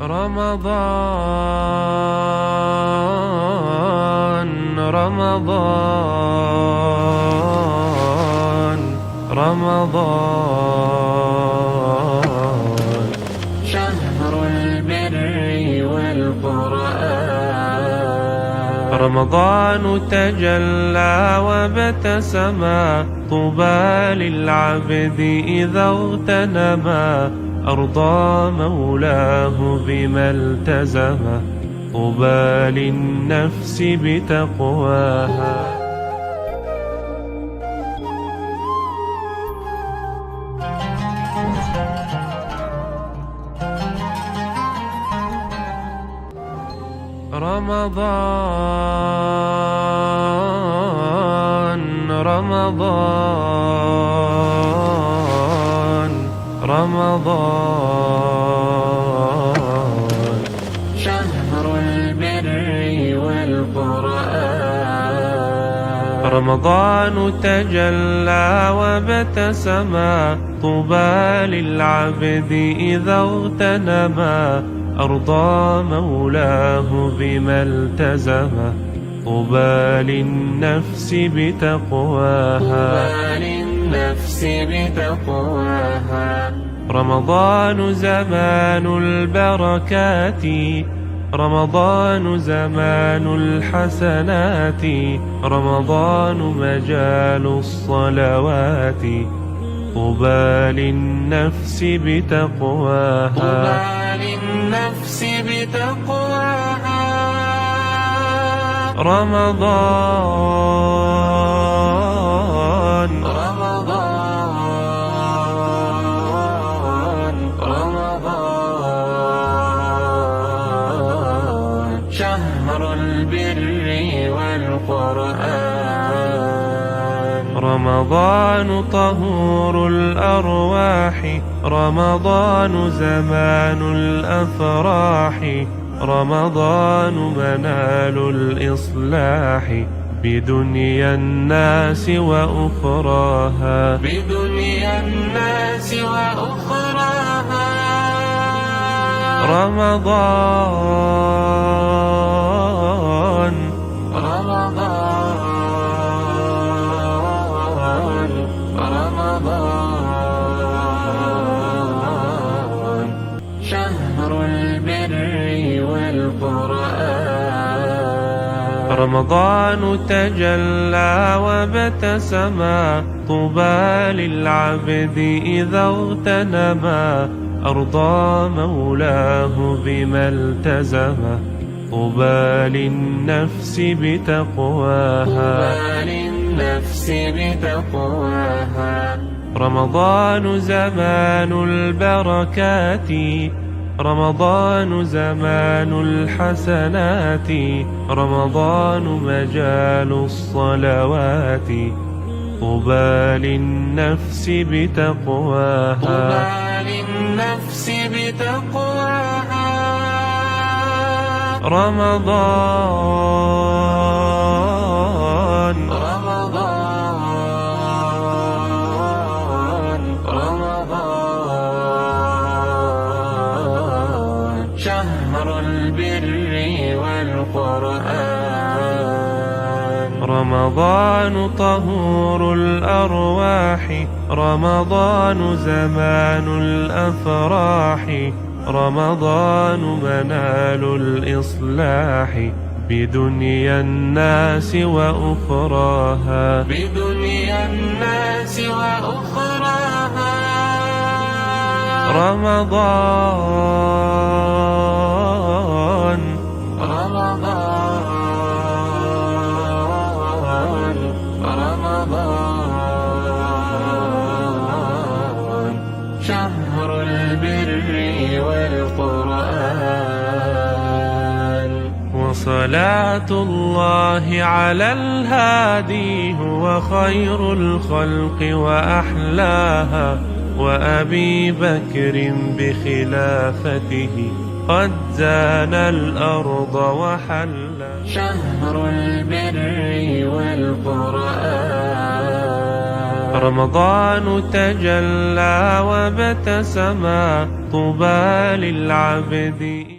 رمضان رمضان رمضان شهر البر والقرآن. رمضان تجلى وابتسما، طوبى للعبد إذا اغتنما، أرضى مولاه بما التزم، طوبى للنفس بتقواها. رمضان رمضان رمضان شهر البر والقرآن. رمضان تجلى وابتسما، طوبى للعبد إذا اغتنما، أرضى مولاه بما التزم، طوبى للنفس بتقواها. طوبى للنفس بتقواها. رمضان زمان البركات، رمضان زمان الحسنات، رمضان مجال الصلوات، طوبى للنفس بتقواها. طوبى للنفس بتقواها. رمضان رمضان رمضان شهر البر والقرآن. رمضان طهور الأرواح، رمضان زمان الأفراح، رمضان منال الإصلاح، بدنيا الناس وأخراها. بدنيا الناس وأخراها. رمضان رمضان رمضان شهر البر والقرآن. رمضان تجلى وابتسما، طوبى للعبد إذا اغتنما، أرضى مولاه بما التزم، طوبى للنفس بتقواها. طوبى للنفس بتقواها. رمضان زمان البركات، رمضان زمان الحسنات، رمضان مجال الصلوات، طوبى للنفس بتقواها. طوبى للنفس بتقواها. رمضان رمضان رمضان شهر البر والقرآن. رمضان طهور الأرواح، رمضان زمان الأفراح، رمضان منال الإصلاح، بدنيا الناس وأخراها. بدنيا الناس وأخراها. رمضان رمضان رمضان شهر البر والقرآن. وصلاة الله على الهادي، هو خير الخلق وأحلاها، وأبي بكر بخلافته قد زان الأرض وحلا. شهر البر والقرآن. رمضان تجلى وابتسما، طوبى للعبد